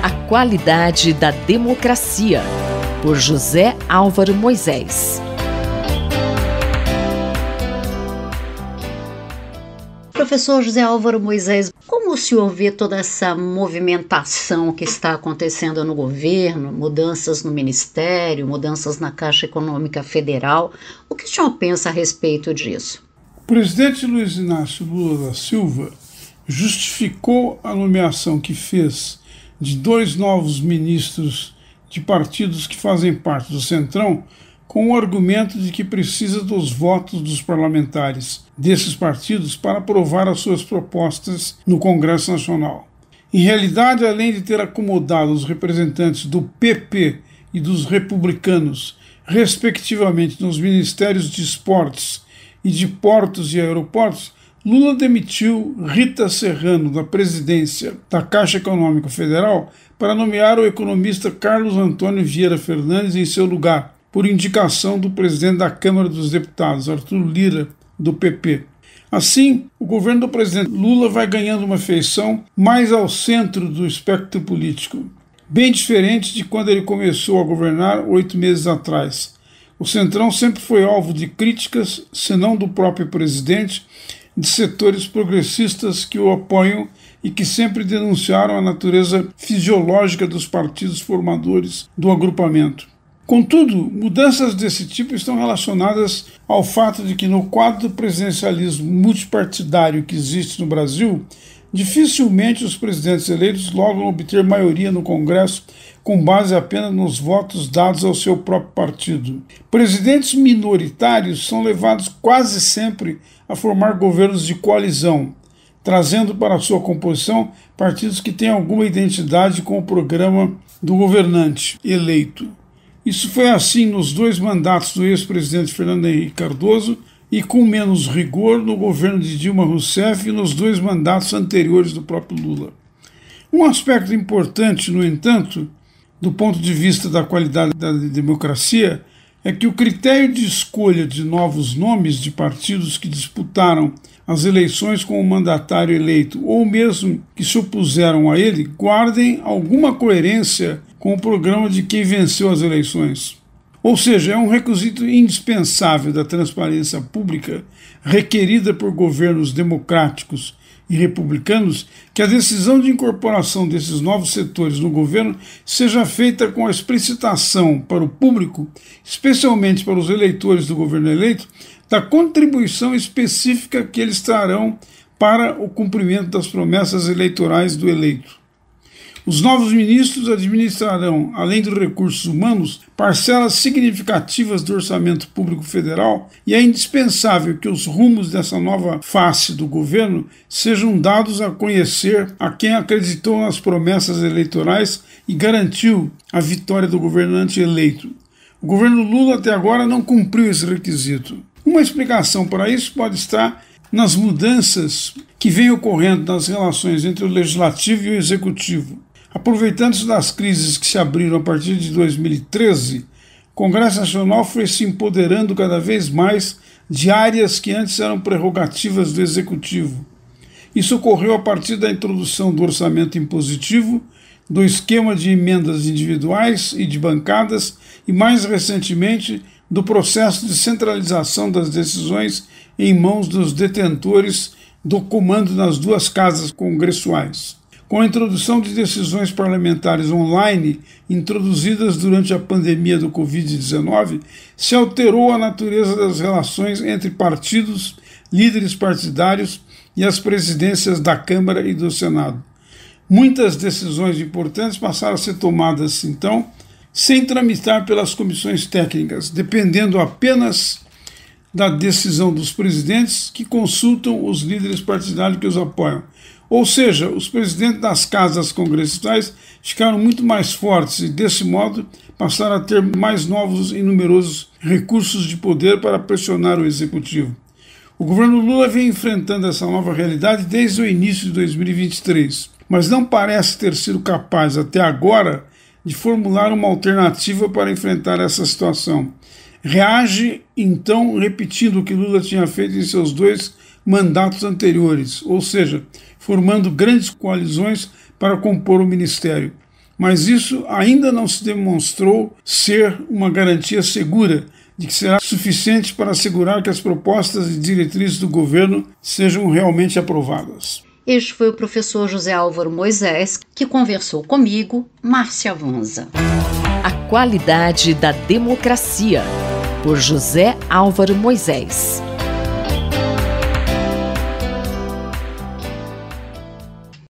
A qualidade da democracia, por José Álvaro Moisés. Professor José Álvaro Moisés, como o senhor vê toda essa movimentação que está acontecendo no governo, mudanças no Ministério, mudanças na Caixa Econômica Federal? O que o senhor pensa a respeito disso? O presidente Luiz Inácio Lula da Silva justificou a nomeação que fez de 2 novos ministros de partidos que fazem parte do Centrão com o argumento de que precisa dos votos dos parlamentares desses partidos para aprovar as suas propostas no Congresso Nacional. Em realidade, além de ter acomodado os representantes do PP e dos republicanos, respectivamente, nos ministérios de esportes e de portos e aeroportos, Lula demitiu Rita Serrano da presidência da Caixa Econômica Federal para nomear o economista Carlos Antônio Vieira Fernandes em seu lugar, por indicação do presidente da Câmara dos Deputados, Arthur Lira, do PP. Assim, o governo do presidente Lula vai ganhando uma feição mais ao centro do espectro político, bem diferente de quando ele começou a governar 8 meses atrás. O Centrão sempre foi alvo de críticas, senão do próprio presidente, de setores progressistas que o apoiam e que sempre denunciaram a natureza fisiológica dos partidos formadores do agrupamento. Contudo, mudanças desse tipo estão relacionadas ao fato de que, no quadro do presidencialismo multipartidário que existe no Brasil, dificilmente os presidentes eleitos logram obter maioria no Congresso com base apenas nos votos dados ao seu próprio partido. Presidentes minoritários são levados quase sempre a formar governos de coalizão, trazendo para sua composição partidos que têm alguma identidade com o programa do governante eleito. Isso foi assim nos 2 mandatos do ex-presidente Fernando Henrique Cardoso e com menos rigor no governo de Dilma Rousseff e nos 2 mandatos anteriores do próprio Lula. Um aspecto importante, no entanto, do ponto de vista da qualidade da democracia, é que o critério de escolha de novos nomes de partidos que disputaram as eleições com o mandatário eleito ou mesmo que se opuseram a ele guardem alguma coerência com o programa de quem venceu as eleições. Ou seja, é um requisito indispensável da transparência pública requerida por governos democráticos e republicanos que a decisão de incorporação desses novos setores no governo seja feita com a explicitação para o público, especialmente para os eleitores do governo eleito, da contribuição específica que eles trarão para o cumprimento das promessas eleitorais do eleito. Os novos ministros administrarão, além dos recursos humanos, parcelas significativas do orçamento público federal e é indispensável que os rumos dessa nova face do governo sejam dados a conhecer a quem acreditou nas promessas eleitorais e garantiu a vitória do governante eleito. O governo Lula até agora não cumpriu esse requisito. Uma explicação para isso pode estar nas mudanças que vêm ocorrendo nas relações entre o Legislativo e o Executivo. Aproveitando-se das crises que se abriram a partir de 2013, o Congresso Nacional foi se empoderando cada vez mais de áreas que antes eram prerrogativas do Executivo. Isso ocorreu a partir da introdução do orçamento impositivo, do esquema de emendas individuais e de bancadas e, mais recentemente, do processo de centralização das decisões em mãos dos detentores do comando nas 2 casas congressuais. Com a introdução de decisões parlamentares online introduzidas durante a pandemia do Covid-19, se alterou a natureza das relações entre partidos, líderes partidários e as presidências da Câmara e do Senado. Muitas decisões importantes passaram a ser tomadas, então, sem tramitar pelas comissões técnicas, dependendo apenas da decisão dos presidentes que consultam os líderes partidários que os apoiam. Ou seja, os presidentes das casas congressais ficaram muito mais fortes e, desse modo, passaram a ter mais novos e numerosos recursos de poder para pressionar o Executivo. O governo Lula vem enfrentando essa nova realidade desde o início de 2023, mas não parece ter sido capaz, até agora, de formular uma alternativa para enfrentar essa situação. Reage, então, repetindo o que Lula tinha feito em seus 2 mandatos anteriores, ou seja, formando grandes coalizões para compor o ministério. mas isso ainda não se demonstrou ser uma garantia segura de que será suficiente para assegurar que as propostas e diretrizes do governo sejam realmente aprovadas. Este foi o professor José Álvaro Moisés, que conversou comigo, Márcia Vanza. A qualidade da democracia, por José Álvaro Moisés.